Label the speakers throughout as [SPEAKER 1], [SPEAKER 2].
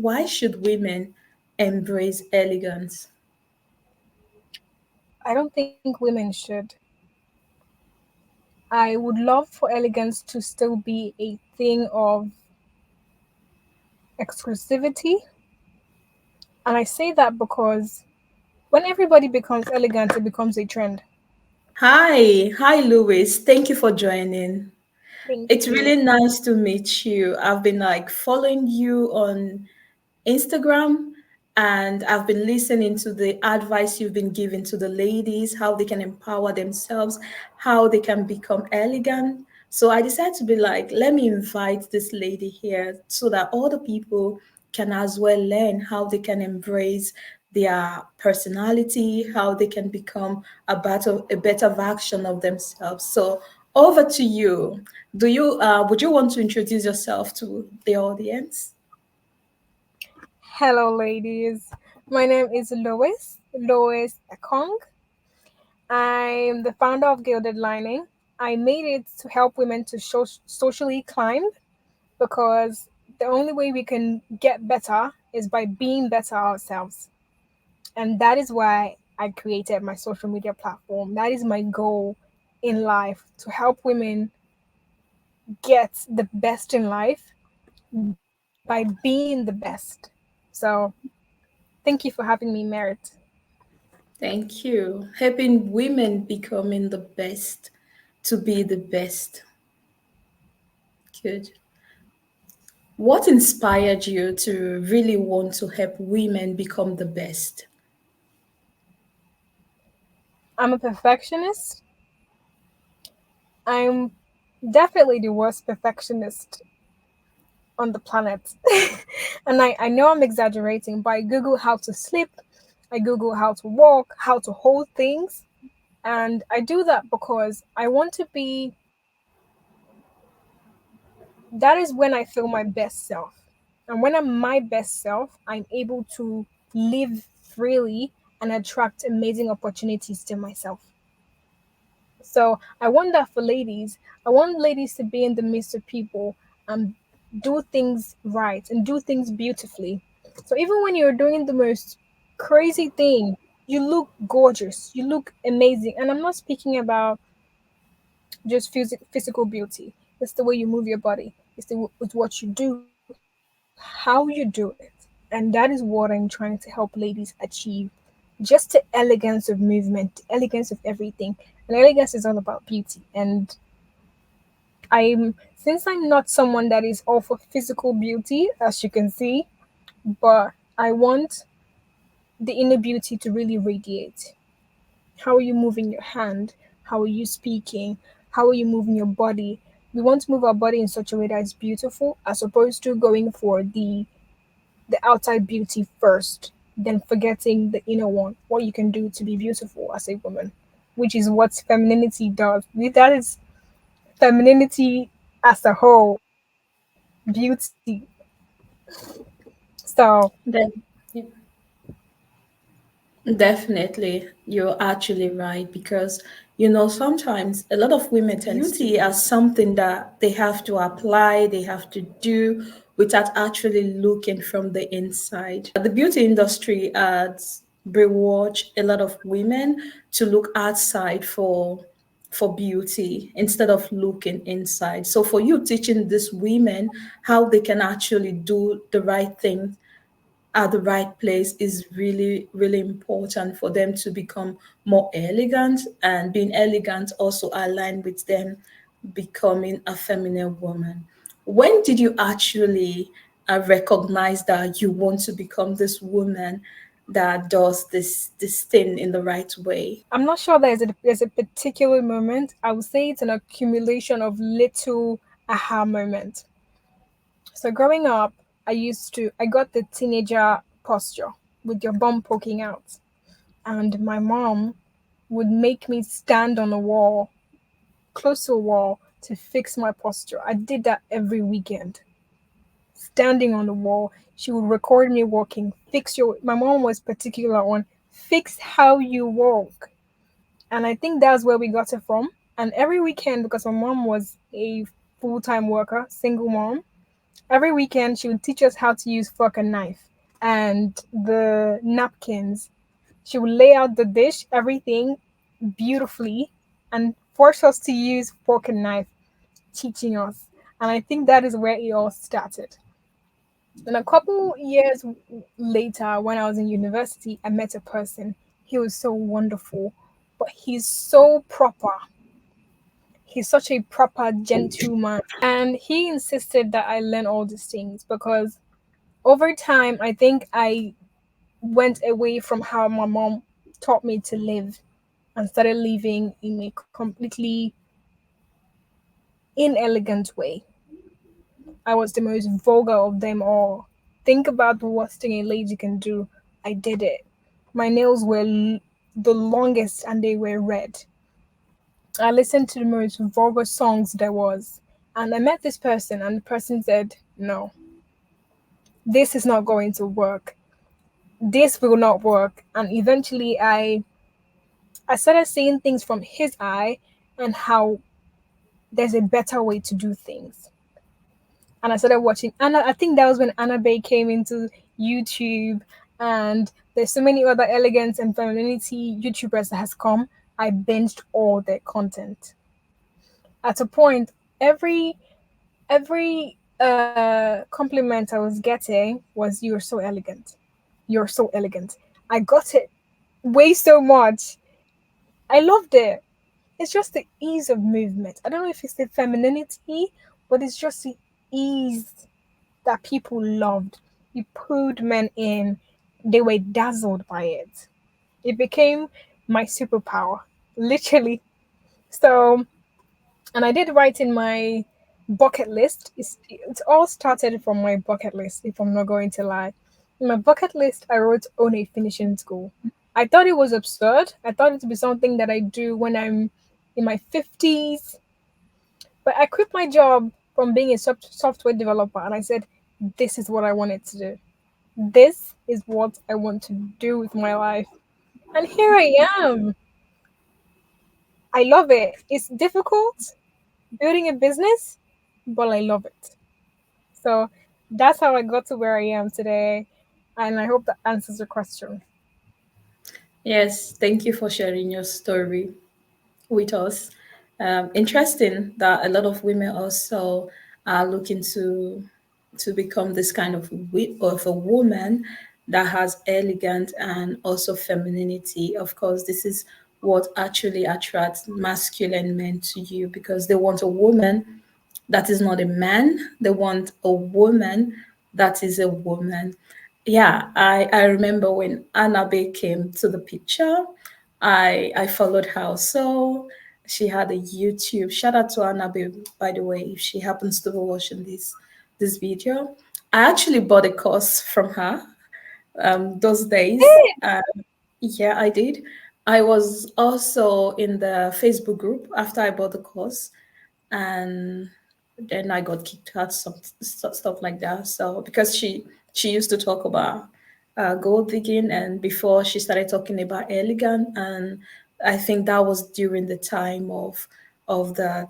[SPEAKER 1] Why should women embrace elegance?
[SPEAKER 2] I don't think women should. I would love for elegance to still be a thing of exclusivity. And I say that because when everybody becomes elegant, it becomes a trend.
[SPEAKER 1] Hi, Lois. Thank you for joining.
[SPEAKER 2] Thank
[SPEAKER 1] It's
[SPEAKER 2] you.
[SPEAKER 1] really nice to meet you. I've been like following you on Instagram, and I've been listening to the advice you've been giving to the ladies, how they can empower themselves, how they can become elegant. So I decided to be like, let me invite this lady here so that all the people can as well learn how they can embrace their personality, how they can become a better version of themselves. So over to you. Would you want to introduce yourself to the audience?
[SPEAKER 2] Hello, ladies. My name is Lois Ekong. I'm the founder of Gilded Lining. I made it to help women to socially climb because the only way we can get better is by being better ourselves. And that is why I created my social media platform. That is my goal in life, to help women get the best in life by being the best. So thank you for having me, Merit.
[SPEAKER 1] Thank you. Helping women becoming the best to be the best. Good. What inspired you to really want to help women become the best?
[SPEAKER 2] I'm a perfectionist. I'm definitely the worst perfectionist on the planet. And I know I'm exaggerating, but I Google how to sleep, I Google how to walk, how to hold things. And I do that because I want to be, that is when I feel my best self. And when I'm my best self, I'm able to live freely and attract amazing opportunities to myself. So I want that for ladies. I want ladies to be in the midst of people and do things right and do things beautifully. So even when you're doing the most crazy thing, you look gorgeous, you look amazing. And I'm not speaking about just physical beauty. It's the way you move your body. It's what you do, how you do it, and that is what I'm trying to help ladies achieve. Just the elegance of movement, the elegance of everything, and elegance is all about beauty. And since I'm not someone that is all for physical beauty, as you can see, but I want the inner beauty to really radiate. How are you moving your hand? How are you speaking? How are you moving your body? We want to move our body in such a way that is beautiful, as opposed to going for the outside beauty first, then forgetting the inner one, what you can do to be beautiful as a woman, which is what femininity does. That is femininity as a whole, beauty. So
[SPEAKER 1] Then definitely, you're actually right because sometimes a lot of women tend to beauty as something that they have to apply, they have to do without actually looking from the inside. The beauty industry has reward a lot of women to look outside for beauty instead of looking inside. So for you teaching these women how they can actually do the right thing at the right place is really, really important for them to become more elegant, and being elegant also aligned with them becoming a feminine woman. When did you actually recognize that you want to become this woman that does this thing in the right way?
[SPEAKER 2] I'm not sure there's a particular moment. I would say it's an accumulation of little aha moments. So growing up, I got the teenager posture with your bum poking out. And my mom would make me stand on a wall, close to a wall, to fix my posture. I did that every weekend. Standing on the wall, she would record me walking. My mom was particular on fix how you walk. And I think that's where we got it from. And every weekend, because my mom was a full time worker, single mom, Every weekend, she would teach us how to use fork and knife and the napkins. She would lay out the dish, everything beautifully, and force us to use fork and knife, teaching us. And I think that is where it all started. And a couple years later, when I was in university, I met a person. He was so wonderful, but he's so proper. He's such a proper gentleman. And he insisted that I learn all these things because over time, I think I went away from how my mom taught me to live and started living in a completely inelegant way. I was the most vulgar of them all. Think about the worst thing a lady can do. I did it. My nails were the longest and they were red. I listened to the most vulgar songs there was. And I met this person, and the person said, no, this is not going to work. This will not work. And eventually, I started seeing things from his eye and how there's a better way to do things. And I started watching Anna. I think that was when Anna Bay came into YouTube, and there's so many other elegance and femininity YouTubers that has come. I binged all their content. At a point, every compliment I was getting was "You're so elegant. You're so elegant." I got it way so much. I loved it. It's just the ease of movement. I don't know if it's the femininity, but it's just the ease that people loved. You pulled men in, they were dazzled by it. It became my superpower, literally. So, and I did write in my bucket list. It's all started from my bucket list, if I'm not going to lie. In my bucket list, I wrote own a finishing school. I thought it was absurd. I thought it would be something that I do when I'm in my 50s. But I quit my job from being a software developer and I said, this is what I wanted to do. This is what I want to do with my life. And here I am. I love it. It's difficult building a business, but I love it. So that's how I got to where I am today. And I hope that answers your question.
[SPEAKER 1] Yes, thank you for sharing your story with us. Interesting that a lot of women also are looking to become this kind of a woman that has elegant and also femininity. Of course, this is what actually attracts masculine men to you because they want a woman that is not a man. They want a woman that is a woman. Yeah, I remember when Anabe came to the picture, I followed her. So she had a YouTube. Shout out to Anabe, by the way, if she happens to be watching this video. I actually bought a course from her those days. Yeah, I did. I was also in the Facebook group after I bought the course, and then I got kicked out, stuff like that. So because she used to talk about gold digging, and before she started talking about elegant, and I think that was during the time of the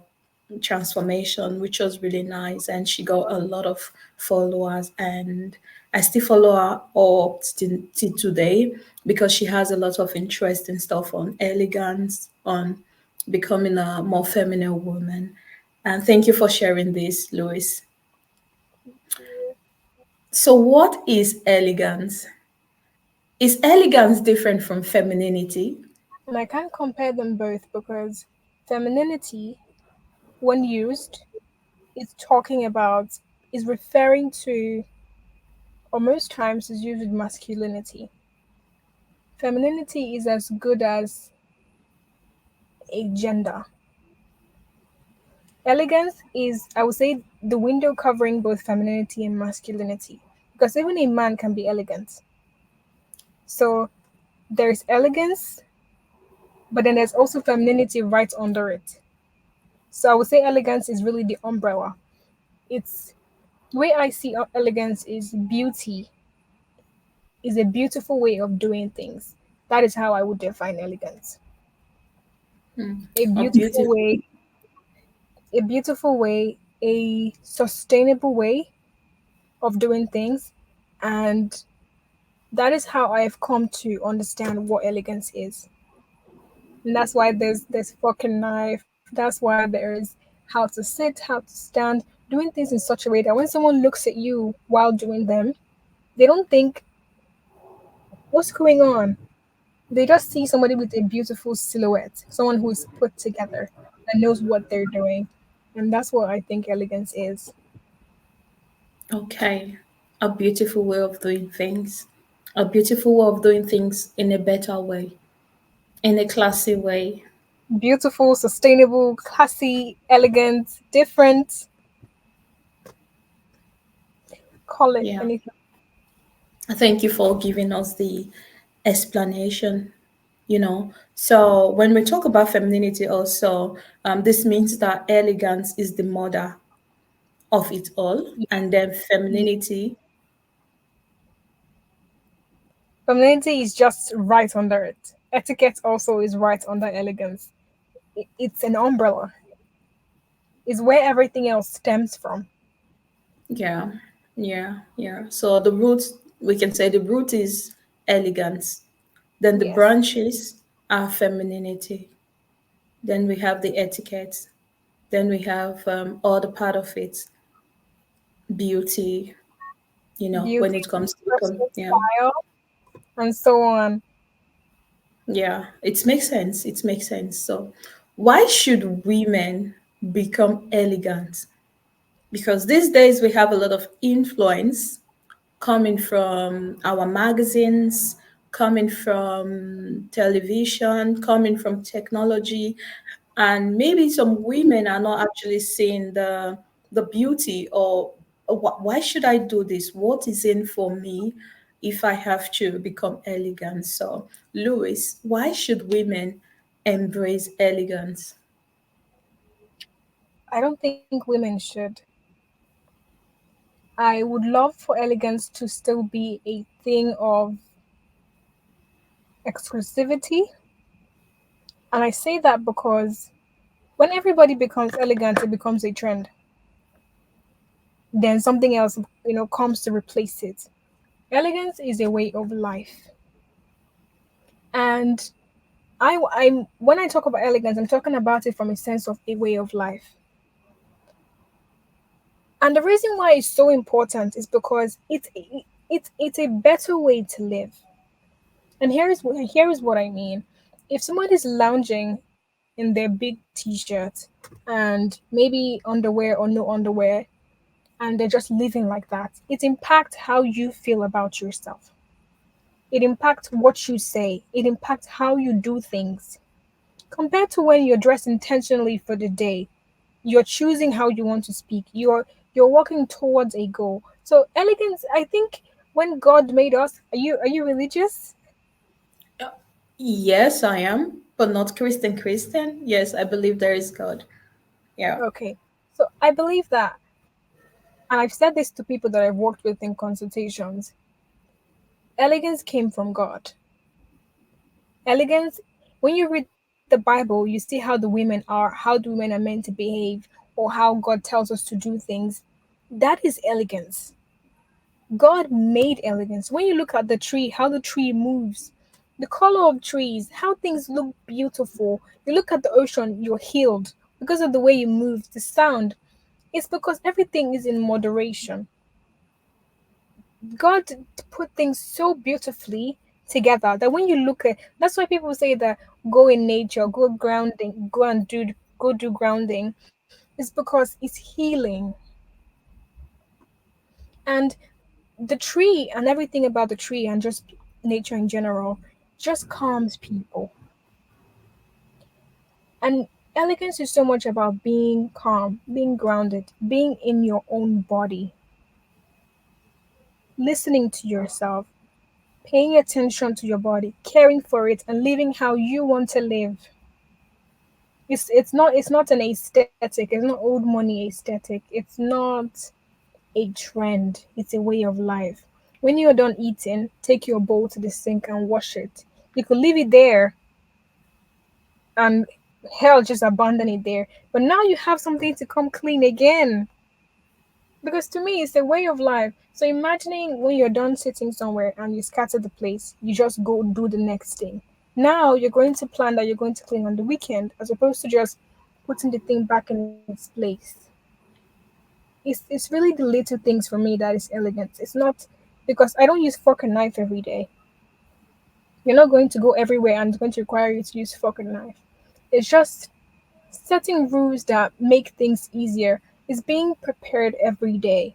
[SPEAKER 1] transformation, which was really nice, and she got a lot of followers, and I still follow her up till today because she has a lot of interesting stuff on elegance, on becoming a more feminine woman. And thank you for sharing this, Lois. So, what is elegance? Is elegance different from femininity?
[SPEAKER 2] And I can't compare them both because femininity, when used, is talking about, is referring to, or most times is used with masculinity. Femininity is as good as a gender. Elegance is, I would say, the window covering both femininity and masculinity. Because even a man can be elegant. So there's elegance, but then there's also femininity right under it. So I would say elegance is really the umbrella. It's the way I see elegance is beauty, is a beautiful way of doing things. That is how I would define elegance. A
[SPEAKER 1] A
[SPEAKER 2] beautiful
[SPEAKER 1] beautiful.
[SPEAKER 2] way, a beautiful way, a sustainable way, of doing things, and that is how I've come to understand what elegance is. And that's why there's this fucking knife. That's why there is how to sit, how to stand, doing things in such a way that when someone looks at you while doing them, they don't think, what's going on? They just see somebody with a beautiful silhouette, someone who is put together and knows what they're doing. And that's what I think elegance is.
[SPEAKER 1] Okay. A beautiful way of doing things. A beautiful way of doing things in a better way, in a classy way.
[SPEAKER 2] Beautiful, sustainable, classy, elegant, different, call it
[SPEAKER 1] Yeah.
[SPEAKER 2] anything.
[SPEAKER 1] Thank you for giving us the explanation. So when we talk about femininity, also, this means that elegance is the mother of it all, and then
[SPEAKER 2] Yeah.
[SPEAKER 1] femininity.
[SPEAKER 2] Femininity is just right under it. Etiquette also is right under elegance. It's an umbrella. It's where everything else stems from.
[SPEAKER 1] Yeah, yeah. So the root, we can say the root is elegance. Then the
[SPEAKER 2] Yes.
[SPEAKER 1] branches are femininity. Then we have the etiquette. Then we have all the part of it, beauty. When
[SPEAKER 2] Beauty,
[SPEAKER 1] it comes to
[SPEAKER 2] personal
[SPEAKER 1] yeah,
[SPEAKER 2] style, and so on.
[SPEAKER 1] yeah, it makes sense. It makes sense. So, why should women become elegant? Because these days we have a lot of influence coming from our magazines, coming from television, coming from technology, and maybe some women are not actually seeing the beauty, or why should I do this? What is in for me if I have to become elegant? So, Louis, why should women embrace elegance?
[SPEAKER 2] I don't think women should. I would love for elegance to still be a thing of exclusivity. And I say that because when everybody becomes elegant, it becomes a trend. Then something else, comes to replace it. Elegance is a way of life. And I'm when I talk about elegance, I'm talking about it from a sense of a way of life. And the reason why it's so important is because it's a better way to live. And here is what I mean. If somebody's lounging in their big t-shirt and maybe underwear or no underwear, and they're just living like that, it impacts how you feel about yourself. It impacts what you say. It impacts how you do things. Compared to when you're dressed intentionally for the day, you're choosing how you want to speak. You're working towards a goal. So elegance, I think, when God made us, are you religious?
[SPEAKER 1] Yes, I am, but not Christian Christian. Yes, I believe there is God. Yeah.
[SPEAKER 2] Okay. So I believe that, and I've said this to people that I've worked with in consultations, elegance came from God. Elegance, when you read the Bible, you see how the women are, how the women are meant to behave, or how God tells us to do things. That is elegance. God made elegance. When you look at the tree, how the tree moves, the color of trees, how things look beautiful. You look at the ocean, you're healed because of the way you move, the sound. It's because everything is in moderation. God put things so beautifully together that when you look at, that's why people say that go in nature, go grounding, go do grounding. It's because it's healing. And the tree and everything about the tree and just nature in general just calms people. And elegance is so much about being calm, being grounded, being in your own body, listening to yourself, paying attention to your body, caring for it, and living how you want to live. It's not an aesthetic. It's not old money aesthetic. It's not a trend. It's a way of life. When you're done eating, take your bowl to the sink and wash it. You could leave it there and hell just abandon it there. But now you have something to come clean again. Because to me, it's a way of life. So imagining when you're done sitting somewhere and you scatter the place, you just go do the next thing. Now you're going to plan that you're going to clean on the weekend as opposed to just putting the thing back in its place. It's really the little things for me that is elegant. It's not because I don't use fork and knife every day. You're not going to go everywhere and it's going to require you to use fork and knife. It's just setting rules that make things easier. It's being prepared every day.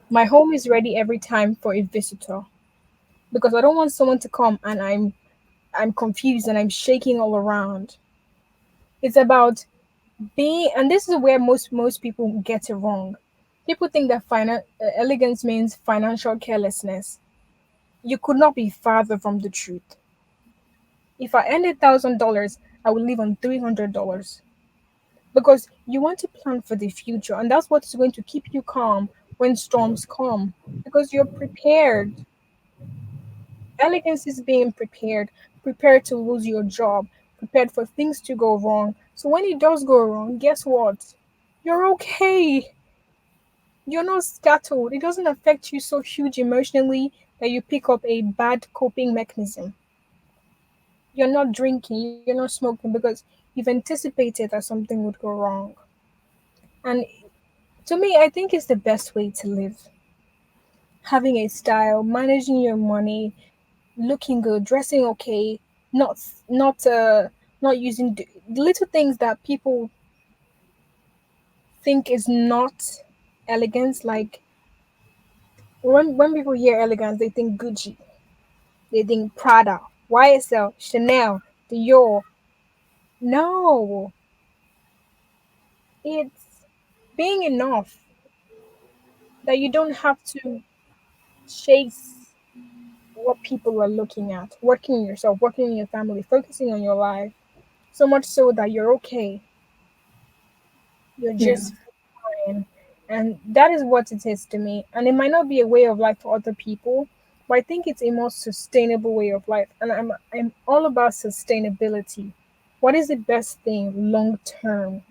[SPEAKER 2] My home is ready every time for a visitor because I don't want someone to come and I'm confused and I'm shaking all around. It's about being, and this is where most people get it wrong. People think that elegance means financial carelessness. You could not be farther from the truth. If I earned $1,000, I would live on $300 because you want to plan for the future, and that's what is going to keep you calm when storms come because you're prepared. Elegance is being prepared, prepared to lose your job, prepared for things to go wrong. So when it does go wrong, guess what? You're okay. You're not scattered. It doesn't affect you so huge emotionally that you pick up a bad coping mechanism. You're not drinking, you're not smoking because you've anticipated that something would go wrong. And to me, I think it's the best way to live. Having a style, managing your money, looking good, dressing okay, not not uh not using the little things that people think is not elegance. Like when people hear elegance, they think Gucci, they think Prada, YSL, Chanel, Dior. No, it's being enough that you don't have to chase what people are looking at, working on yourself, working on your family, focusing on your life, so much so that you're okay. You're
[SPEAKER 1] Yeah.
[SPEAKER 2] just fine. And that is what it is to me. And it might not be a way of life for other people, but I think it's a more sustainable way of life. And I'm all about sustainability. What is the best thing long term?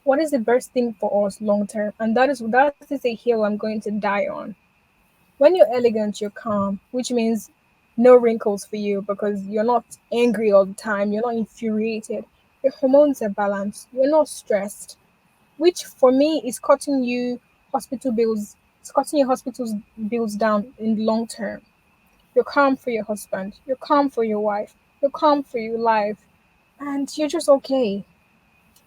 [SPEAKER 2] What is the best thing for us long term? And that is a hill I'm going to die on. When you're elegant, you're calm, which means no wrinkles for you because you're not angry all the time, you're not infuriated. Your hormones are balanced, you're not stressed, which for me is cutting you hospital bills. It's cutting your hospital bills down in the long term. You're calm for your husband. You're calm for your wife. You're calm for your life, and you're just okay.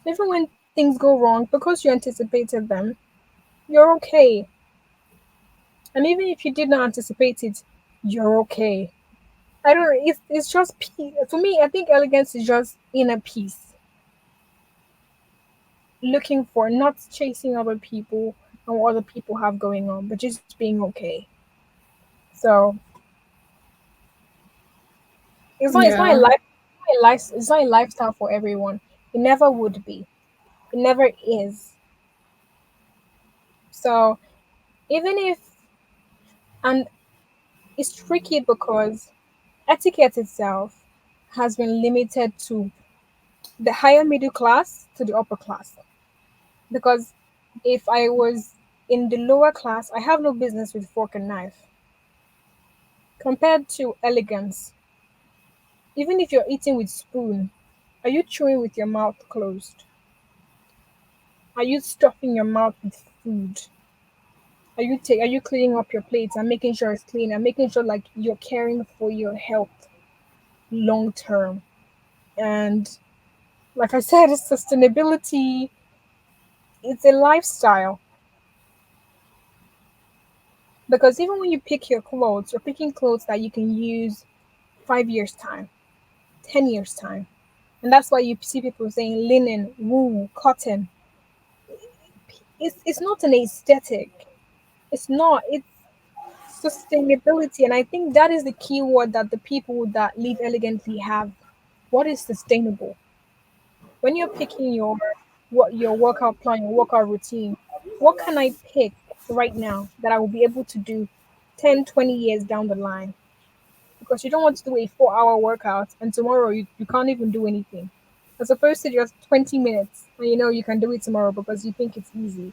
[SPEAKER 2] Even when things go wrong, because you anticipated them, you're okay. And even if you did not anticipate it, you're okay. I don't. It's just peace. For me, I think elegance is just inner peace, looking for, not chasing other people and what other people have going on, but just being okay. So it's not a
[SPEAKER 1] Yeah.
[SPEAKER 2] it's not a lifestyle for everyone. It never would be. It never is. So even if, and it's tricky because etiquette itself has been limited to the higher middle class to the upper class. Because if I was in the lower class, I have no business with fork and knife. Compared to elegance, even if you're eating with spoon, are you chewing with your mouth closed? Are you stuffing your mouth with food? Are you cleaning up your plates and making sure it's clean and making sure like you're caring for your health long term? And like I said, it's sustainability. It's a lifestyle because even when you pick your clothes, you're picking clothes that you can use 5 years time, 10 years time, and that's why you see people saying linen, wool, cotton. It's not an aesthetic. It's not. It's sustainability, and I think that is the key word that the people that live elegantly have. What is sustainable? When you're picking your workout plan, your workout routine, what can I pick right now that I will be able to do 10, 20 years down the line? Because you don't want to do a 4 hour workout and tomorrow you can't even do anything. As opposed to just 20 minutes and you know you can do it tomorrow because you think it's easy.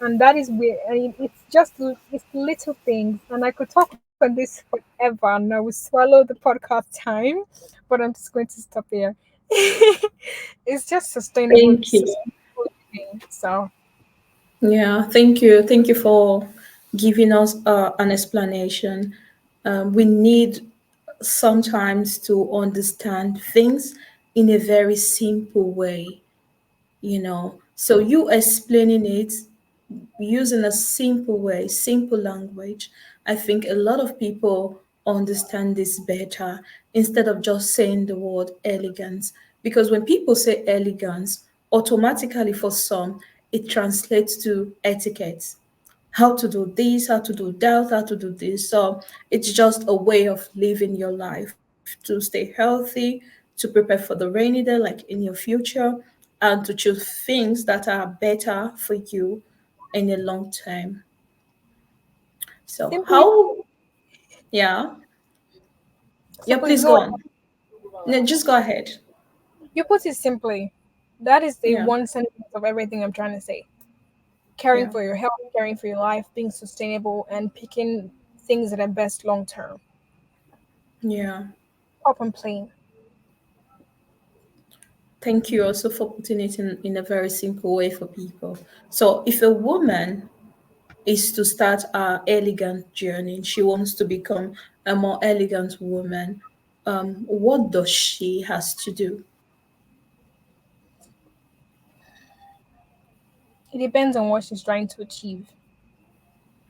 [SPEAKER 2] And that is where, I mean, it's just it's little things, and I could talk on this forever, and I will swallow the podcast time, but I'm just going to stop here. It's just
[SPEAKER 1] Thank you.
[SPEAKER 2] sustainable living. So
[SPEAKER 1] Yeah, thank you. Thank you for giving us an explanation. We need sometimes to understand things in a very simple way, you know. So you explaining it using a simple way, simple language, I think a lot of people understand this better instead of just saying the word elegance. Because when people say elegance, automatically for some, it translates to etiquette. How to do this, how to do that, how to do this. So it's just a way of living your life to stay healthy, to prepare for the rainy day, like in your future, and to choose things that are better for you in the long term. So
[SPEAKER 2] simply,
[SPEAKER 1] how? Yeah, yeah.
[SPEAKER 2] simply
[SPEAKER 1] Please
[SPEAKER 2] go
[SPEAKER 1] go
[SPEAKER 2] ahead.
[SPEAKER 1] on. No, just go ahead.
[SPEAKER 2] You put it simply. That is the
[SPEAKER 1] Yeah,
[SPEAKER 2] one sentence of everything I'm trying to say. Caring
[SPEAKER 1] yeah,
[SPEAKER 2] for your health, caring for your life, being sustainable, and picking things that are best long term.
[SPEAKER 1] yeah.
[SPEAKER 2] Up and plain.
[SPEAKER 1] Thank you also for putting it in a very simple way for people. So if a woman is to start her elegant journey, she wants to become a more elegant woman. What does she has to do?
[SPEAKER 2] It depends on what she's trying to achieve.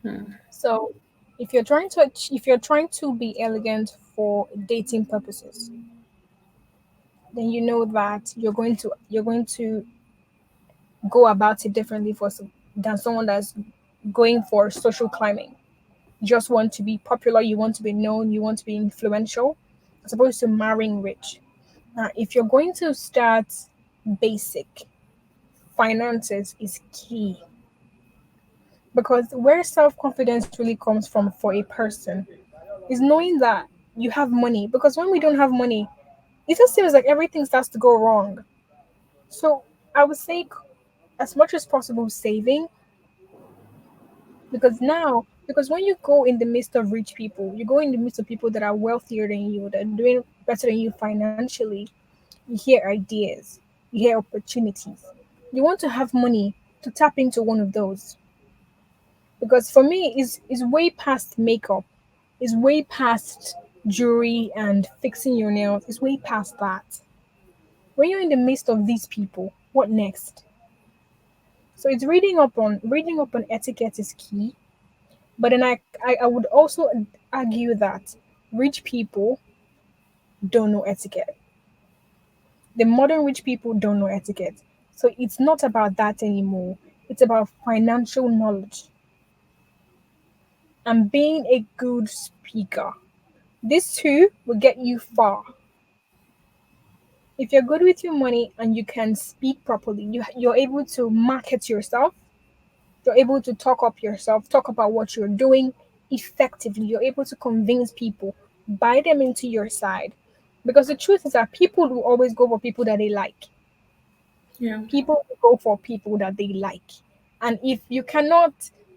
[SPEAKER 1] Hmm.
[SPEAKER 2] So, if you're trying to be elegant for dating purposes, then you know that you're going to go about it differently than someone that's going for social climbing. You just want to be popular, you want to be known, you want to be influential, as opposed to marrying rich. Now, if you're going to start basic, finances is key, because where self confidence really comes from for a person is knowing that you have money. Because when we don't have money, it just seems like everything starts to go wrong. So I would say, as much as possible, saving. Because when you go in the midst of rich people, you go in the midst of people that are wealthier than you, that are doing better than you financially, you hear ideas, you hear opportunities. You want to have money to tap into one of those. Because for me, is way past makeup, is way past jewelry and fixing your nails, is way past that. When you're in the midst of these people, what next? So it's reading up on etiquette is key. But then I would also argue that rich people don't know etiquette. The modern rich people don't know etiquette. So it's not about that anymore. It's about financial knowledge and being a good speaker. These two will get you far. If you're good with your money and you can speak properly, you're able to market yourself, you're able to talk up yourself, talk about what you're doing effectively. You're able to convince people, buy them into your side. Because the truth is that people will always go for people that they like.
[SPEAKER 1] Yeah,
[SPEAKER 2] People will go for people that they like. And if you cannot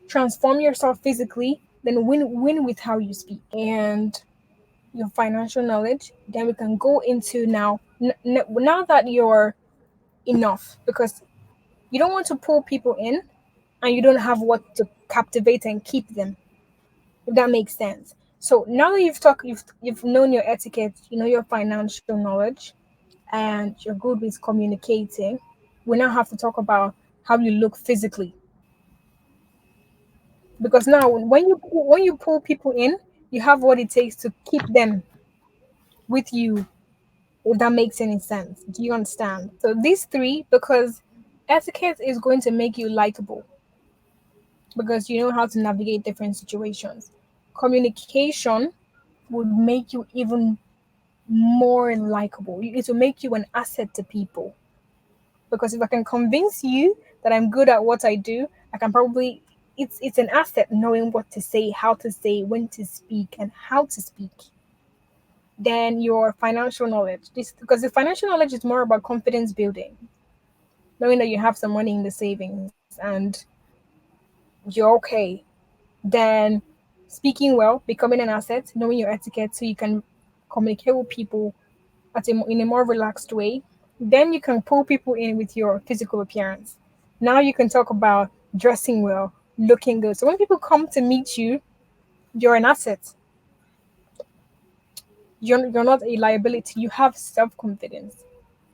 [SPEAKER 2] transform yourself physically, then win with how you speak and your financial knowledge. Then we can go into now that you're enough, because you don't want to pull people in and you don't have what to captivate and keep them, if that makes sense. So now that you've known your etiquette, you know your financial knowledge, and you're good with communicating, we now have to talk about how you look physically. Because now when you pull people in, you have what it takes to keep them with you, if that makes any sense. Do you understand? So these three, because etiquette is going to make you likable because you know how to navigate different situations. Communication would make you even more likable. It will make you an asset to people. Because if I can convince you that I'm good at what I do, I can probably it's an asset knowing what to say, how to say, when to speak, and how to speak. Then your financial knowledge. This because the financial knowledge is more about confidence building, knowing that you have some money in the savings and you're okay. Then speaking well, becoming an asset, knowing your etiquette so you can communicate with people in a more relaxed way. Then you can pull people in with your physical appearance. Now you can talk about dressing well, looking good. So when people come to meet you, you're an asset. You're not a liability. You have self confidence.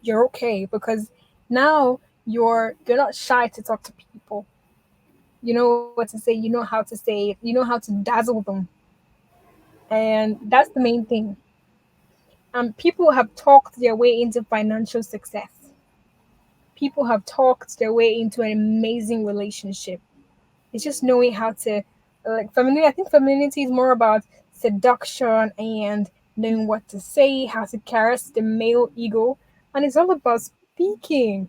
[SPEAKER 2] You're okay because now you're not shy to talk to people. You know what to say, you know how to say it, you know how to dazzle them. And that's the main thing. People have talked their way into financial success. People have talked their way into an amazing relationship. It's just knowing how to, like, femininity. I think femininity is more about seduction and knowing what to say, how to caress the male ego, and it's all about speaking.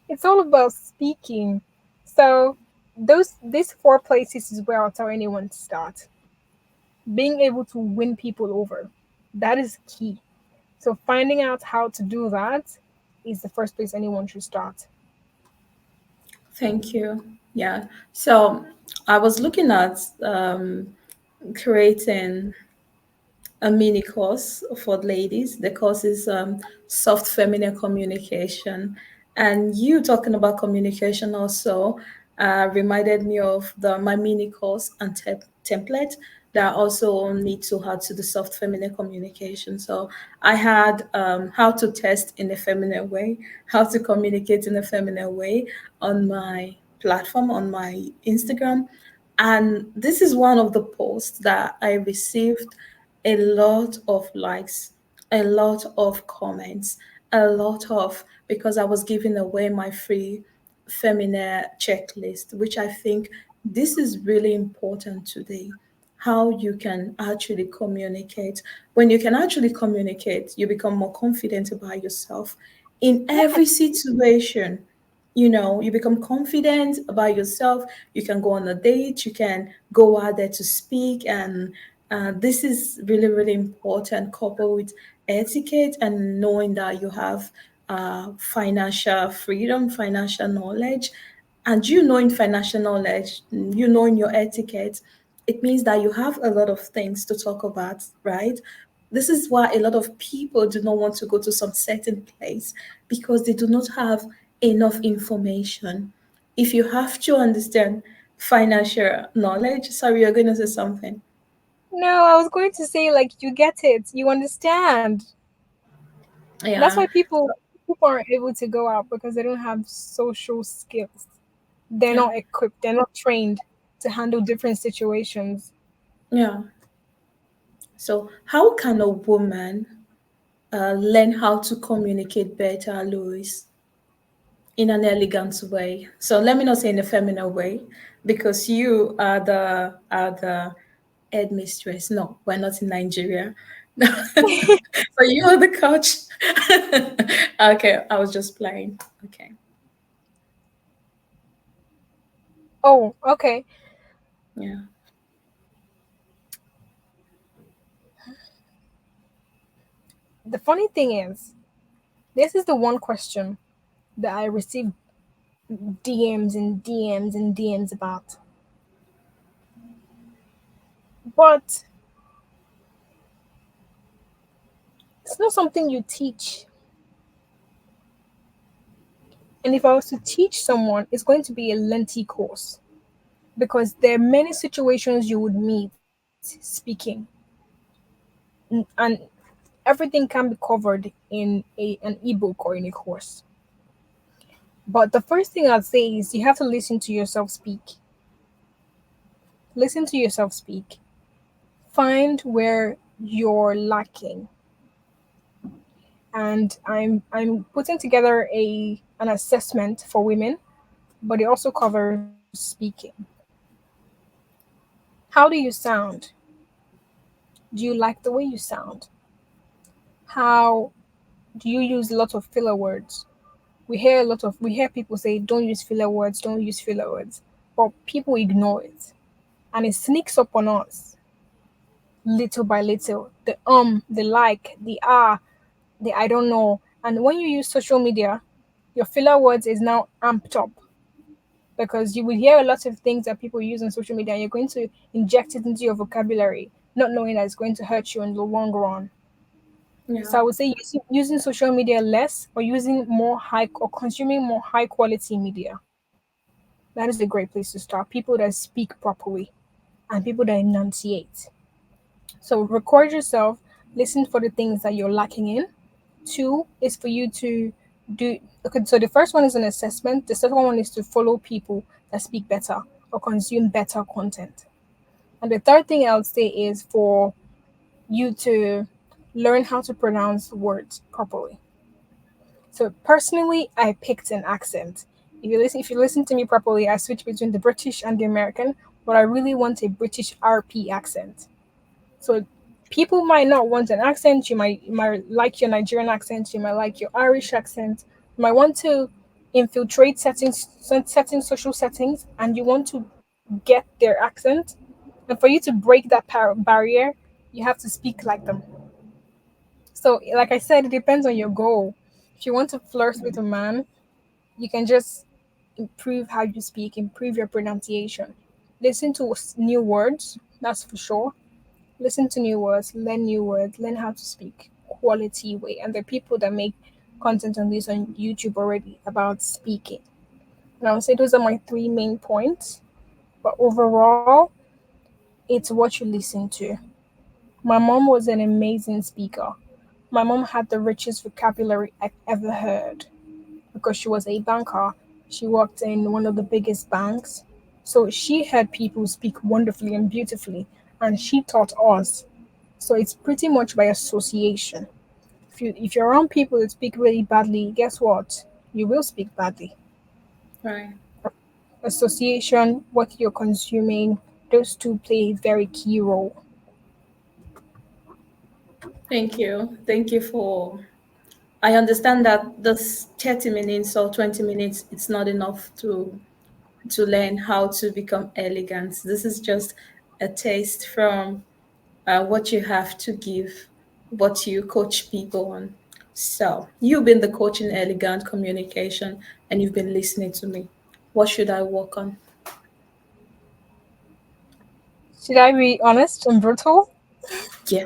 [SPEAKER 2] It's all about speaking. So these four places is where I'll tell anyone to start. Being able to win people over, that is key. So finding out how to do that is the first place anyone should start.
[SPEAKER 1] Thank you. Yeah. So I was looking at creating a mini course for ladies. The course is soft feminine communication. And you talking about communication also reminded me of the my mini course and template that I also need to add to the soft feminine communication. So I had how to test in a feminine way, how to communicate in a feminine way on my platform, on my Instagram. And this is one of the posts that I received a lot of likes, a lot of comments, a lot of, because I was giving away my free feminine checklist, which I think this is really important today. How you can actually communicate. When you can actually communicate, you become more confident about yourself in every
[SPEAKER 2] Yes.
[SPEAKER 1] situation. You become confident about yourself. You can go on a date, you can go out there to speak, and this is really, really important, coupled with etiquette and knowing that you have financial freedom, financial knowledge. And you knowing financial knowledge, you knowing your etiquette, it means that you have a lot of things to talk about, right? This is why a lot of people do not want to go to some certain place, because they do not have enough information. If you have to understand financial knowledge, sorry, you're going to say something.
[SPEAKER 2] No, I was going to say, like, you get it, you understand. That's
[SPEAKER 1] Yeah.
[SPEAKER 2] why people aren't able to go out because they don't have social skills. They're
[SPEAKER 1] Yeah.
[SPEAKER 2] not equipped. They're not trained to handle different situations.
[SPEAKER 1] Yeah. So, how can a woman learn how to communicate better, Louis, in an elegant way? So, let me not say in a feminine way, because you are the headmistress. No, we're not in Nigeria. So you're the coach. Okay, I was just playing. Okay.
[SPEAKER 2] Oh, okay.
[SPEAKER 1] Yeah.
[SPEAKER 2] The funny thing is, this is the one question that I receive DMs and DMs and DMs about. But it's not something you teach. And if I was to teach someone, it's going to be a lengthy course because there are many situations you would meet speaking. And everything can be covered in an ebook or in a course. But the first thing I'd say is you have to listen to yourself speak. Listen to yourself speak. Find where you're lacking. And I'm putting together a an assessment for women, but it also covers speaking. How do you sound? Do you like the way you sound? How do you use a lot of filler words? We hear people say don't use filler words, don't use filler words. But people ignore it. And it sneaks up on us little by little. The like, the the I don't know. And when you use social media, your filler words is now amped up. because you will hear a lot of things that people use on social media and you're going to inject it into your vocabulary, not knowing that it's going to hurt you in the long run. So
[SPEAKER 1] Yeah.
[SPEAKER 2] I would say using social media less, or using more high, or consuming more high quality media. That is a great place to start. People that speak properly and people that enunciate. So record yourself, listen for the things that you're lacking in. Two is for you to do. Okay, so the first one is an assessment. The second one is to follow people that speak better or consume better content. And the third thing I would say is for you to learn how to pronounce words properly. So personally, I picked an accent. If you listen to me properly, I switch between the British and the American, but I really want a British RP accent. So people might not want an accent. You might like your Nigerian accent. You might like your Irish accent. You might want to infiltrate certain social settings, and you want to get their accent. And for you to break that barrier, you have to speak like them. So, like I said, it depends on your goal. If you want to flirt with a man, you can just improve how you speak, improve your pronunciation. Listen to new words, that's for sure. Listen to new words, learn how to speak quality way. And there are people that make content on this on YouTube already about speaking. And I would say those are my three main points. But overall, it's what you listen to. My mom was an amazing speaker. My mom had the richest vocabulary I've ever heard because she was a banker. She worked in one of the biggest banks. So she heard people speak wonderfully and beautifully, and she taught us. So it's pretty much by association. If you're around people that speak really badly, guess what? You will speak badly.
[SPEAKER 1] Right.
[SPEAKER 2] Association, what you're consuming, those two play a very key role.
[SPEAKER 1] Thank you. Thank you for. I understand that this 30 minutes or 20 minutes, it's not enough to learn how to become elegant. This is just a taste from what you have to give, what you coach people on. So, you've been the coach in elegant communication and you've been listening to me. What should I work on?
[SPEAKER 2] Should I be honest and brutal?
[SPEAKER 1] Yeah,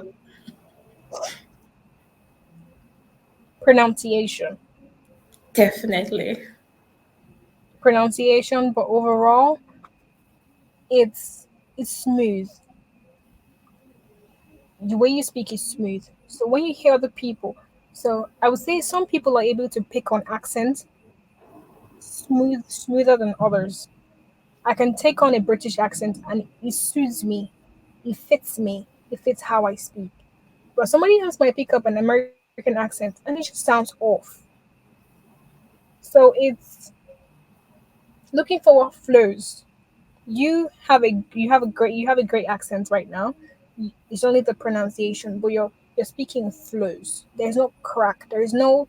[SPEAKER 2] Pronunciation.
[SPEAKER 1] definitely.
[SPEAKER 2] Pronunciation, but overall, it's smooth. The way you speak is smooth. So when you hear other people, so I would say some people are able to pick on accents smoother than others. I can take on a British accent and it suits me. It fits me. It fits how I speak. But somebody else might pick up an American accent and it just sounds off. So it's looking for what flows. You have a great accent right now. It's only the pronunciation, but your speaking flows. There's no crack. There is no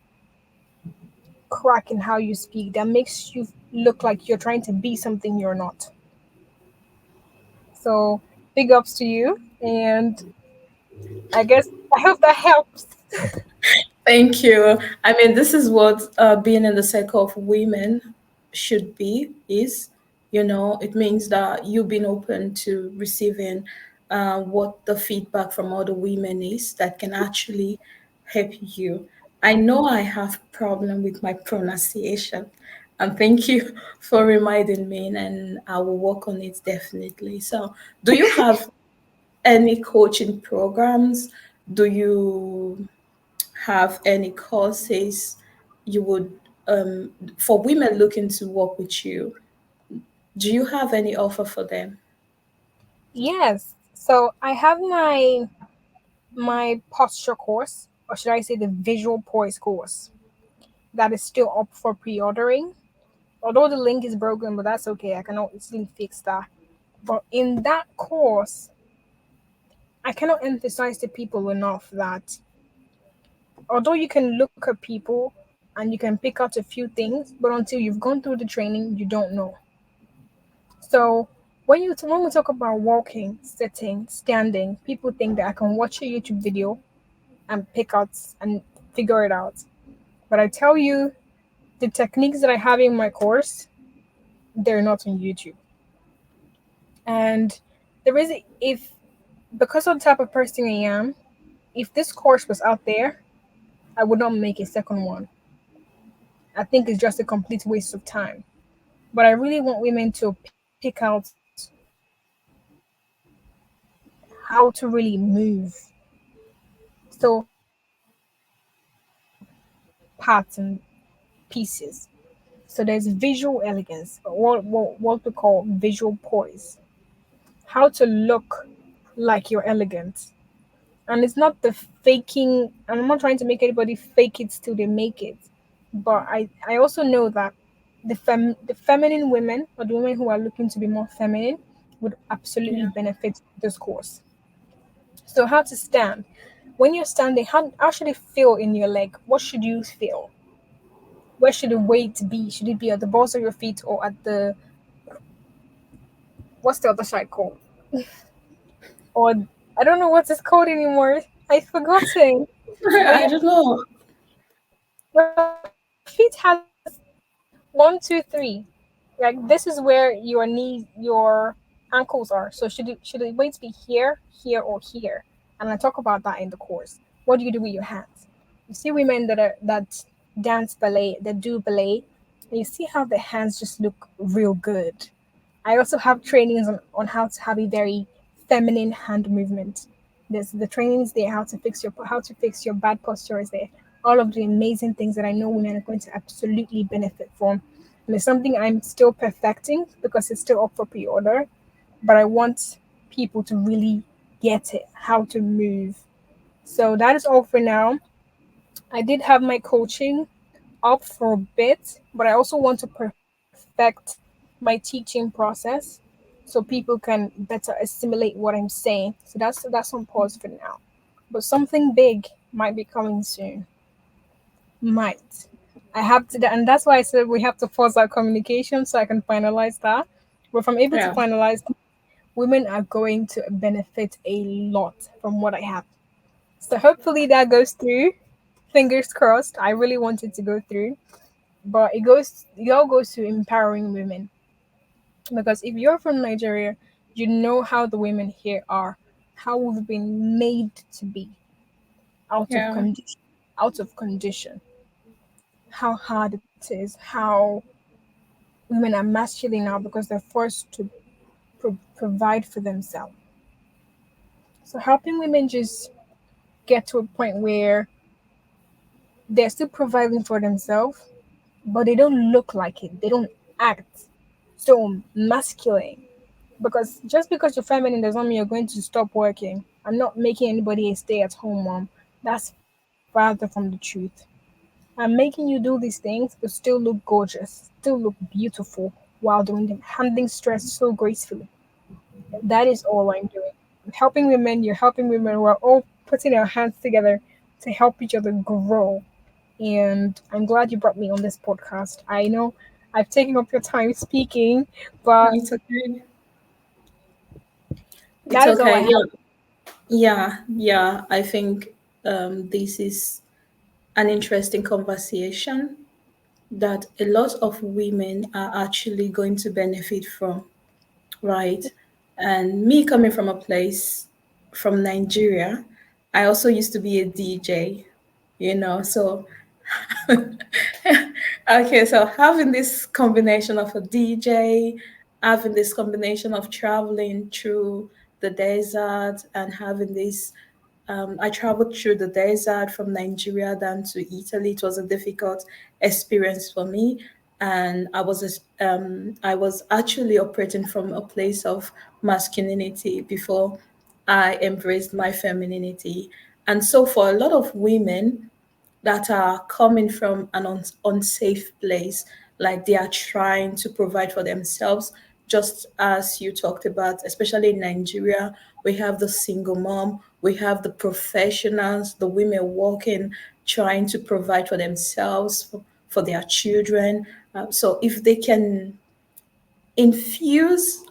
[SPEAKER 2] crack in how you speak that makes you look like you're trying to be something you're not. So big ups to you, and I guess I hope that helps.
[SPEAKER 1] Thank you. I mean, this is what being in the circle of women should be, is, it means that you've been open to receiving what the feedback from other women is that can actually help you. I know I have problem with my pronunciation, and thank you for reminding me, and I will work on it definitely. So, do you have any coaching programs? Do you have any courses you would for women looking to work with you, do you have any offer for them?
[SPEAKER 2] Yes. So I have my posture course, or should I say the visual poise course, that is still up for pre-ordering. Although the link is broken, but that's okay. I can easily fix that. But in that course, I cannot emphasize to people enough that although you can look at people and you can pick out a few things, but until you've gone through the training, you don't know. So when we talk about walking, sitting, standing, people think that I can watch a YouTube video and pick out and figure it out. But I tell you, the techniques that I have in my course, they're not on YouTube. And the reason, if because of the type of person I am, if this course was out there, I would not make a second one. I think it's just a complete waste of time. But I really want women to pick out how to really move. So parts and pieces. So there's visual elegance, what we call visual poise. How to look like you're elegant. And it's not the faking, and I'm not trying to make anybody fake it till they make it. But I also know that the feminine women, or the women who are looking to be more feminine, would absolutely
[SPEAKER 1] Yeah.
[SPEAKER 2] benefit this course. So how to stand. When you're standing, how should it feel in your leg? What should you feel? Where should the weight be? Should it be at the balls of your feet or at the, what's the other side called? Or I don't know what it's called anymore. I've forgotten. Where
[SPEAKER 1] I
[SPEAKER 2] your
[SPEAKER 1] don't know.
[SPEAKER 2] where your feet has one, two, three. Like this is where your knees, your ankles are. So should the weights be here, here, or here? And I talk about that in the course. What do you do with your hands? You see women that dance ballet, that do ballet, and you see how the hands just look real good. I also have trainings on how to have a very feminine hand movement. There's the trainings there, how to fix your bad posture is there. All of the amazing things that I know women are going to absolutely benefit from. And it's something I'm still perfecting because it's still up for pre-order. But I want people to really get it, how to move. So that is all for now. I did have my coaching up for a bit, but I also want to perfect my teaching process so people can better assimilate what I'm saying. So that's on pause for now. But something big might be coming soon. Might. I have to, and that's why I said we have to pause our communication so I can finalize that. But if I'm able to
[SPEAKER 1] Yeah.
[SPEAKER 2] finalize, women are going to benefit a lot from what I have. So hopefully that goes through. Fingers crossed. I really want it to go through. But it all goes to empowering women. Because if you're from Nigeria, you know how the women here are, how we've been made to be out of
[SPEAKER 1] Yeah.
[SPEAKER 2] condition, out of condition, how hard it is, how women are masculine now because they're forced to provide for themselves. So helping women just get to a point where they're still providing for themselves, but they don't look like it. They don't act so masculine. Because just because you're feminine does not mean you're going to stop working. I'm not making anybody a stay at home mom. That's farther from the truth. I'm making you do these things but still look gorgeous, still look beautiful while doing them, handling stress so gracefully. That is all I'm doing. I'm helping women, you're helping women. We're all putting our hands together to help each other grow. And I'm glad you brought me on this podcast. I know I've taken up your time speaking, but
[SPEAKER 1] It's okay. It's
[SPEAKER 2] that is all I
[SPEAKER 1] okay.
[SPEAKER 2] have.
[SPEAKER 1] Yeah. Yeah. Yeah. I think this is an interesting conversation that a lot of women are actually going to benefit from, right? And me coming from a place from Nigeria, I also used to be a DJ, so okay, so having this combination of a DJ, having this combination of traveling through the desert and having this I traveled through the desert from Nigeria down to Italy. It was a difficult experience for me, and I was actually operating from a place of masculinity before I embraced my femininity. And so, for a lot of women, that are coming from an unsafe place, like they are trying to provide for themselves, just as you talked about, especially in Nigeria. We have the single mom, we have the professionals, the women working, trying to provide for themselves, for their children. So if they can infuse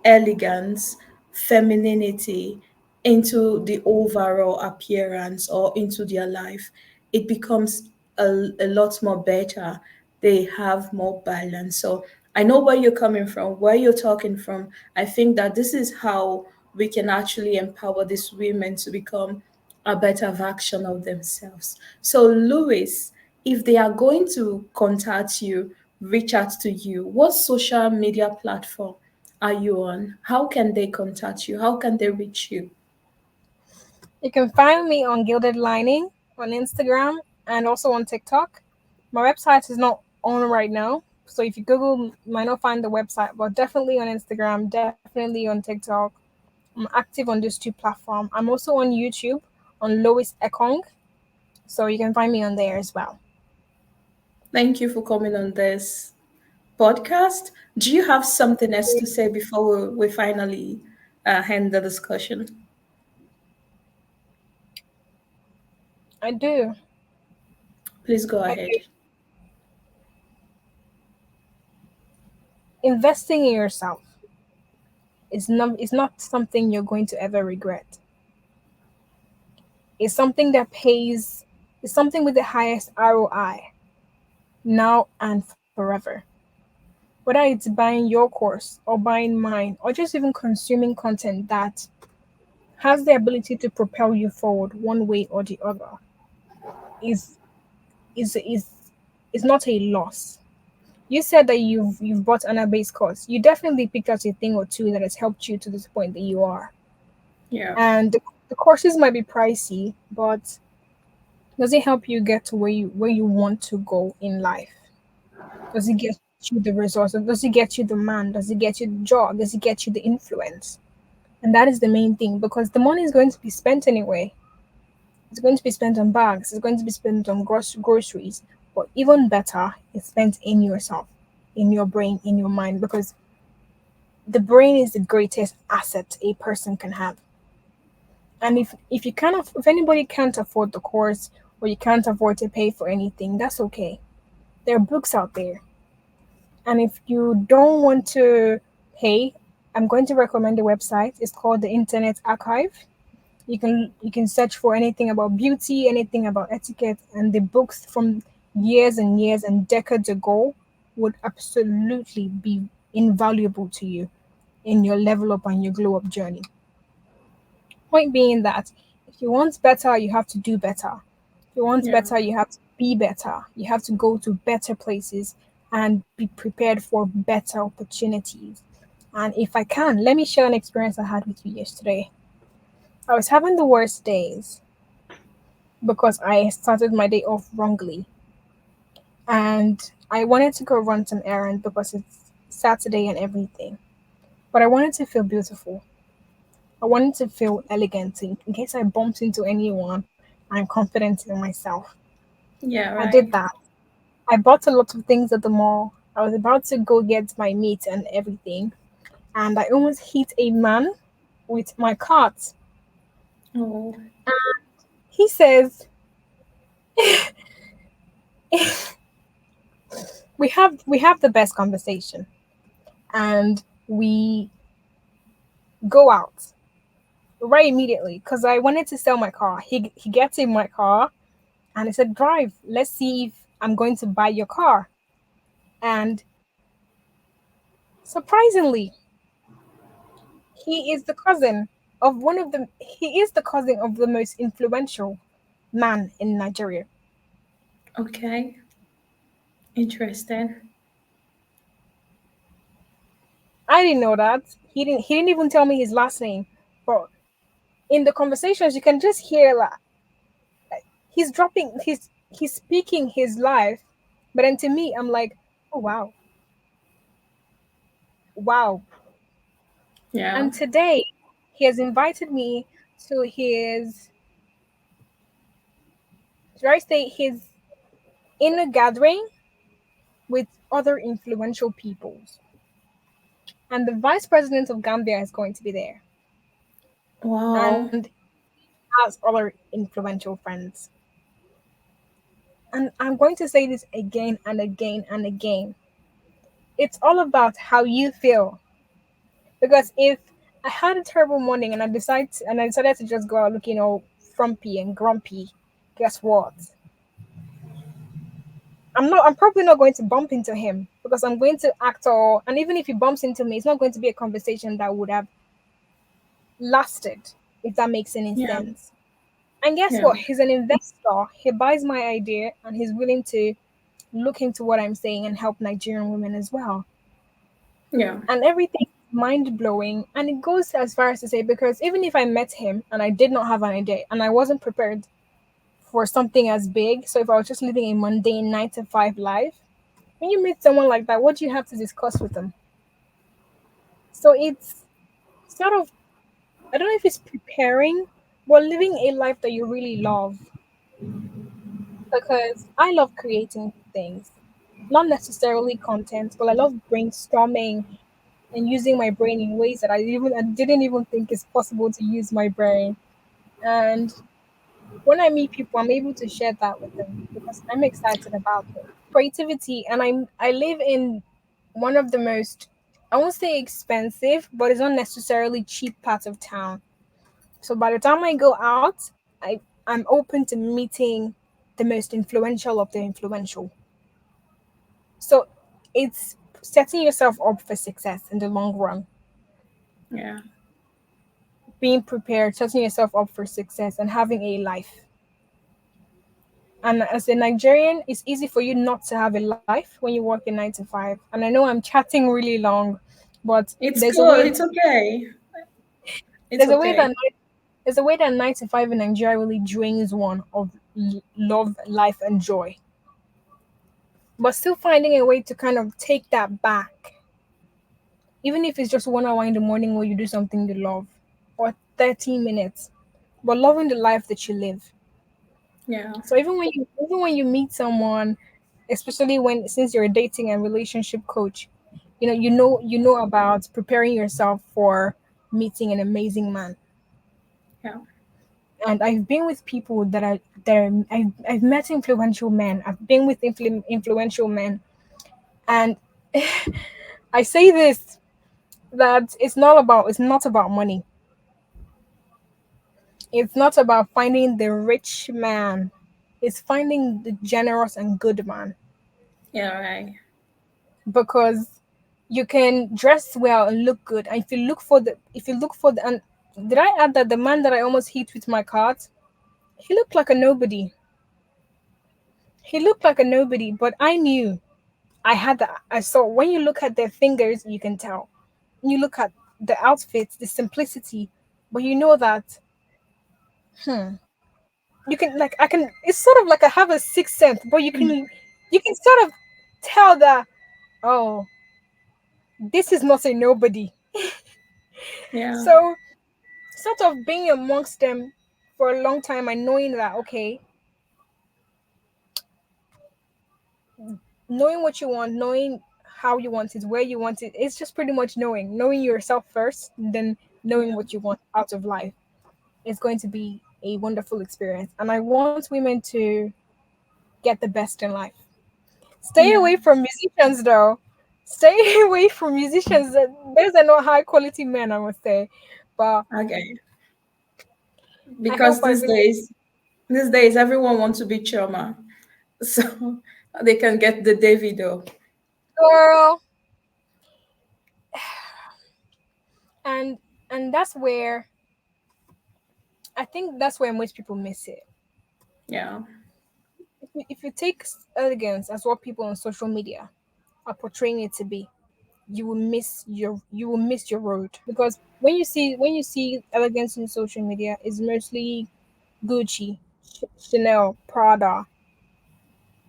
[SPEAKER 1] elegance, femininity into the overall appearance or into their life, it becomes a lot more better. They have more balance. So I know where you're coming from, where you're talking from. I think that this is how we can actually empower these women to become a better version of themselves. So, Louis, if they are going to contact you, reach out to you, what social media platform are you on? How can they contact you? How can they reach you?
[SPEAKER 2] You can find me on Gilded Lining on Instagram and also on TikTok. My website is not on right now, so if you Google, you might not find the website, but definitely on Instagram, definitely on TikTok. I'm active on those two platforms. I'm also on YouTube on Lois Ekong, so you can find me on there as well.
[SPEAKER 1] Thank you for coming on this podcast. Do you have something else to say before we finally end the discussion?
[SPEAKER 2] I do.
[SPEAKER 1] Please go
[SPEAKER 2] I
[SPEAKER 1] ahead.
[SPEAKER 2] do. Investing in yourself is not something you're going to ever regret. It's something that pays. It's something with the highest ROI now and forever. Whether it's buying your course or buying mine or just even consuming content that has the ability to propel you forward one way or the other is is is is not a loss. You said that you've bought an base course. You definitely picked out a thing or two that has helped you to this point that you are.
[SPEAKER 1] Yeah,
[SPEAKER 2] And the courses might be pricey, but does it help you get to where you want to go in life? Does it get you the resources? Does it get you the man? Does it get you the job? Does it get you the influence? And that is the main thing because the money is going to be spent anyway. It's going to be spent on bags, it's going to be spent on groceries. But even better, it's spent in yourself, in your brain, in your mind, because the brain is the greatest asset a person can have. And if you can't if anybody can't afford the course or you can't afford to pay for anything, that's okay. There are books out there. And if you don't want to pay, I'm going to recommend the website. It's called the Internet Archive. You can search for anything about beauty, anything about etiquette, and the books from years and years and decades ago would absolutely be invaluable to you in your level up and your glow up journey. Point being that if you want better, you have to do better. If you want
[SPEAKER 1] yeah.
[SPEAKER 2] better, you have to be better. You have to go to better places and be prepared for better opportunities. And if I can, let me share an experience I had with you yesterday. I was having the worst days because I started my day off wrongly. And I wanted to go run some errand because it's Saturday and everything. But I wanted to feel beautiful. I wanted to feel elegant in case I bumped into anyone. I'm confident in myself.
[SPEAKER 1] Yeah,
[SPEAKER 2] I did
[SPEAKER 1] right.
[SPEAKER 2] that. I bought a lot of things at the mall. I was about to go get my meat and everything. And I almost hit a man with my cart.
[SPEAKER 1] Oh,
[SPEAKER 2] He says, we have the best conversation. And we go out right immediately because I wanted to sell my car. He gets in my car and he said, "Drive. Let's see if I'm going to buy your car." And surprisingly, he is the cousin of one of the. He is the cousin of the most influential man in Nigeria.
[SPEAKER 1] okay. Interesting.
[SPEAKER 2] I didn't know that. He didn't even tell me his last name. But in the conversations, you can just hear like he's dropping. He's speaking his life, but then to me, I'm like, oh wow, wow.
[SPEAKER 1] Yeah.
[SPEAKER 2] And today, he has invited me to his, should I say, his inner gathering with other influential peoples. And the vice president of Gambia is going to be there.
[SPEAKER 1] Wow.
[SPEAKER 2] And has other influential friends. And I'm going to say this again and again and again. It's all about how you feel. Because if I had a terrible morning and I decided to just go out looking all frumpy and grumpy, guess what? I'm probably not going to bump into him. because I'm going to act, or and even if he bumps into me, it's not going to be a conversation that would have lasted, if that makes any
[SPEAKER 1] Yeah.
[SPEAKER 2] sense. And guess
[SPEAKER 1] Yeah.
[SPEAKER 2] what? He's an investor. He buys my idea and he's willing to look into what I'm saying and help Nigerian women as well.
[SPEAKER 1] Yeah.
[SPEAKER 2] And everything is mind blowing. And it goes as far as to say, because even if I met him and I did not have an idea and I wasn't prepared for something as big, so if I was just living a mundane 9 to 5 life, when you meet someone like that, what do you have to discuss with them? So it's sort of, I don't know if it's preparing, but living a life that you really love. Because I love creating things, not necessarily content, but I love brainstorming and using my brain in ways that I didn't even think is possible to use my brain. And when I meet people, I'm able to share that with them because I'm excited about it. Creativity, and I live in one of the most, I won't say expensive, but it's not necessarily cheap part of town. So by the time I go out, I'm open to meeting the most influential of the influential. So it's setting yourself up for success in the long run,
[SPEAKER 1] Yeah.
[SPEAKER 2] being prepared, setting yourself up for success, and having a life. And as a Nigerian, it's easy for you not to have a life when you work in 9 to 5. And I know I'm chatting really long, but
[SPEAKER 1] It's good. It's okay. It's
[SPEAKER 2] there's a way that
[SPEAKER 1] okay.
[SPEAKER 2] ni- there's a way that 9 to 5 in Nigeria really drains one of love, life, and joy. But still finding a way to kind of take that back, even if it's just 1 hour in the morning where you do something you love, or 30 minutes, but loving the life that you live.
[SPEAKER 1] Yeah.
[SPEAKER 2] So even when you meet someone, especially when since you're a dating and relationship coach, you know about preparing yourself for meeting an amazing man.
[SPEAKER 1] Yeah.
[SPEAKER 2] And I've been with people I've met influential men. I've been with influential men, and I say this, that it's not about money. It's not about finding the rich man. It's finding the generous and good man,
[SPEAKER 1] Yeah. Right.
[SPEAKER 2] because you can dress well and look good. And if you look for the and did I add that the man that I almost hit with my cart, he looked like a nobody. He looked like a nobody, but I knew I saw when you look at their fingers, you can tell. You look at the outfits, the simplicity, but you know that you can like I can it's sort of like I have a sixth sense, but you can sort of tell that, oh, this is not a nobody.
[SPEAKER 1] Yeah.
[SPEAKER 2] So sort of being amongst them for a long time and knowing that, okay, knowing what you want, knowing how you want it, where you want it, it's just pretty much knowing yourself first, and then knowing
[SPEAKER 1] Yeah.
[SPEAKER 2] what you want out of life. It's going to be a wonderful experience. And I want women to get the best in life. Stay
[SPEAKER 1] Yeah.
[SPEAKER 2] away from musicians though. Stay away from musicians. Those are not high quality men, I must say. But
[SPEAKER 1] Okay.
[SPEAKER 2] I hope
[SPEAKER 1] Because
[SPEAKER 2] I really
[SPEAKER 1] these days, everyone wants to be Choma, so they can get the Davido.
[SPEAKER 2] girl. And that's where I think that's where most people miss it.
[SPEAKER 1] Yeah.
[SPEAKER 2] If you take elegance as what people on social media are portraying it to be, you will miss your road. Because when you see elegance in social media, is mostly Gucci, Chanel, Prada,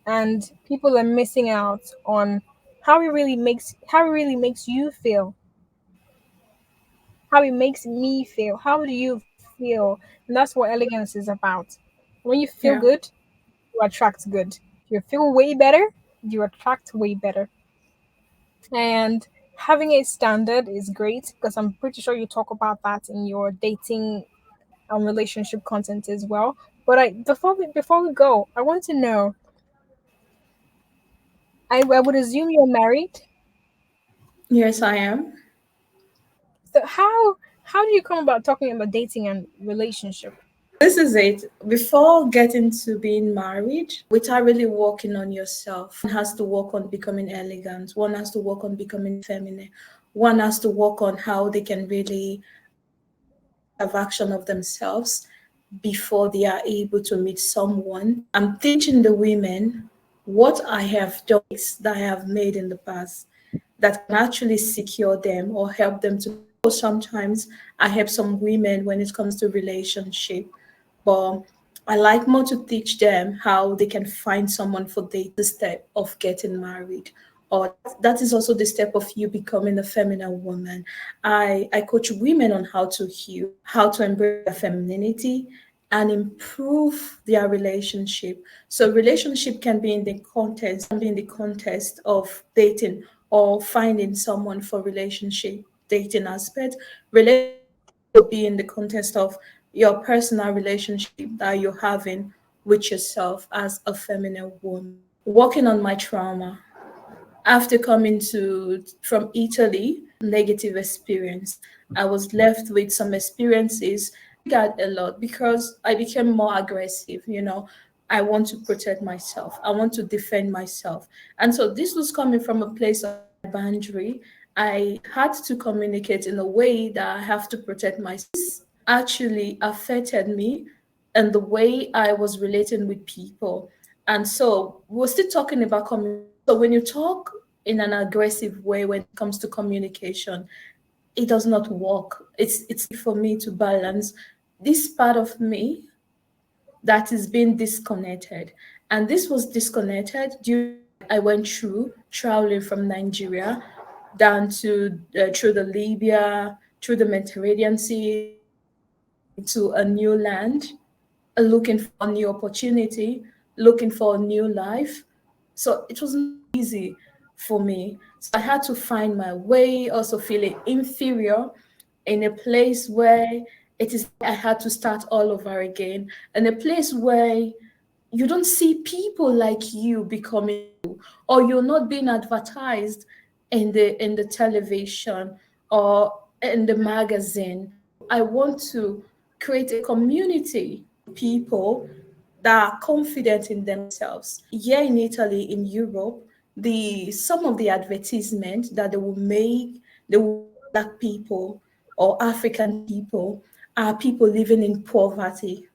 [SPEAKER 2] and people are missing out on how it really makes you feel, how it makes me feel. How do you feel? And that's what elegance is about. When you feel
[SPEAKER 1] Yeah.
[SPEAKER 2] good, you attract good. If you feel way better, you attract way better. And having a standard is great, because I'm pretty sure you talk about that in your dating and relationship content as well. But before we go, I want to know. I would assume you're married.
[SPEAKER 1] Yes, I am.
[SPEAKER 2] So how do you come about talking about dating and relationship?
[SPEAKER 1] This is it. Before getting to being married, without really working on yourself, one has to work on becoming elegant. One has to work on becoming feminine. One has to work on how they can really have action of themselves before they are able to meet someone. I'm teaching the women what I have done that I have made in the past that can actually secure them or help them to. Sometimes I help some women when it comes to relationship, but I like more to teach them how they can find someone for the step of getting married. Or that is also the step of you becoming a feminine woman. I coach women on how to heal, how to embrace their femininity and improve their relationship. So relationship can be in the context of dating or finding someone for relationship dating aspect. Relationship can also be in the context of your personal relationship that you're having with yourself as a feminine woman. Working on my trauma after coming to from Italy, negative experience. I was left with some experiences got a lot because I became more aggressive, you know. I want to protect myself. I want to defend myself. And so this was coming from a place of boundary. I had to communicate in a way that I have to protect myself. This actually affected me and the way I was relating with people. And so we're still talking about communication. So when you talk in an aggressive way when it comes to communication, it does not work. It's for me to balance this part of me that is being disconnected. And this was disconnected during I went through traveling from Nigeria down to through the Libya, through the Mediterranean Sea, to a new land, looking for a new opportunity, looking for a new life. So it was not easy for me. So I had to find my way, also feeling inferior in a place where it is I had to start all over again, in a place where you don't see people like you becoming or you're not being advertised in the television or in the magazine. I want to create a community people that are confident in themselves. Here in Italy, in Europe, the some of the advertisement that they will make black people or African people are people living in poverty,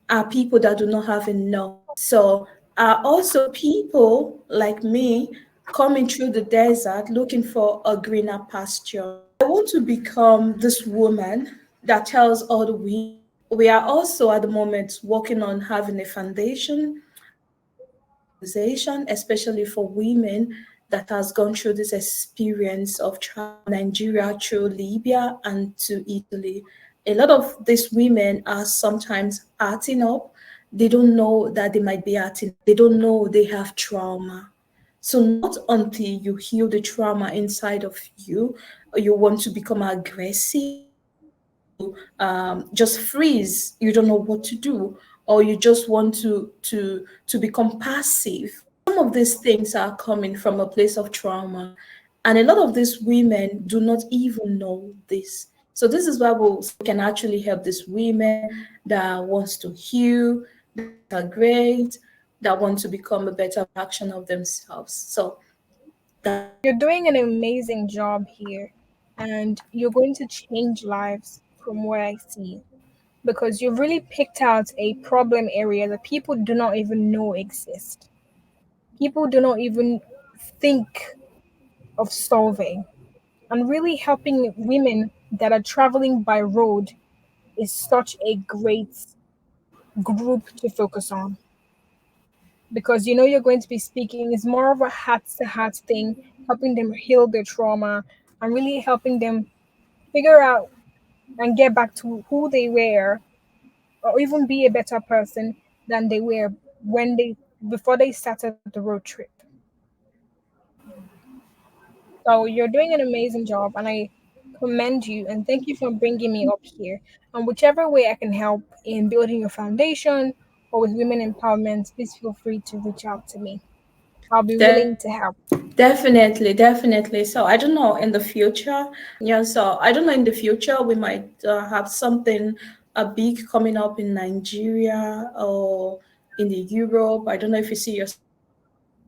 [SPEAKER 1] are people that do not have enough. So are also people like me coming through the desert looking for a greener pasture. I want to become this woman that tells all the women. We are also at the moment working on having a foundation, organization, especially for women that has gone through this experience of travel Nigeria through Libya and to Italy. A lot of these women are sometimes acting up. They don't know that they might be acting. They don't know they have trauma. So not until you heal the trauma inside of you, you want to become aggressive, you want to just freeze. You don't know what to do, or you just want to become passive. Some of these things are coming from a place of trauma, and a lot of these women do not even know this. So this is why we can actually help these women that wants to heal, that are great, that want to become a better version of themselves. So
[SPEAKER 2] You're doing an amazing job here, and you're going to change lives from what I see, because you've really picked out a problem area that people do not even know exist. People do not even think of solving. And really helping women that are traveling by road is such a great group to focus on, because you know you're going to be speaking is more of a heart to heart thing, helping them heal their trauma and really helping them figure out and get back to who they were, or even be a better person than they were when they before they started the road trip. So you're doing an amazing job, and I commend you and thank you for bringing me up here. And whichever way I can help in building your foundation or with women empowerment, please feel free to reach out to me. I'll be willing to help.
[SPEAKER 1] definitely, definitely. So I don't know in the future. Yeah, so I don't know in the future we might have something a big coming up in Nigeria or in the Europe. I don't know if you see yourself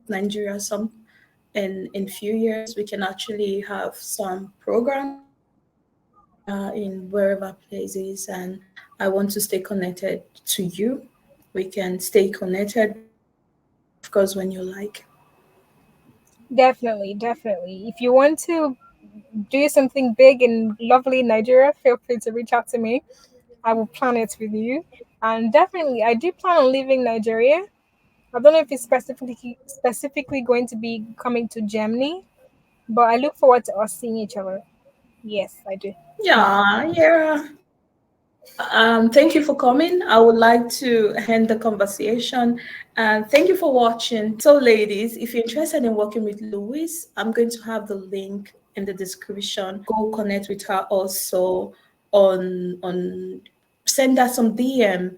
[SPEAKER 1] coming to Nigeria some in few years. We can actually have some programs in Nigeria, in wherever places, and I want to stay connected to you. We can stay connected of course when you like.
[SPEAKER 2] Definitely, definitely. If you want to do something big in lovely Nigeria, feel free to reach out to me. I will plan it with you. And definitely, I do plan on leaving Nigeria. I don't know if it's specifically going to be coming to Germany, but I look forward to us seeing each other. Yes, I do.
[SPEAKER 1] Yeah, yeah. Thank you for coming. I would like to end the conversation and thank you for watching. So, ladies, if you're interested in working with Lois, I'm going to have the link in the description. Go connect with her also on send her some DM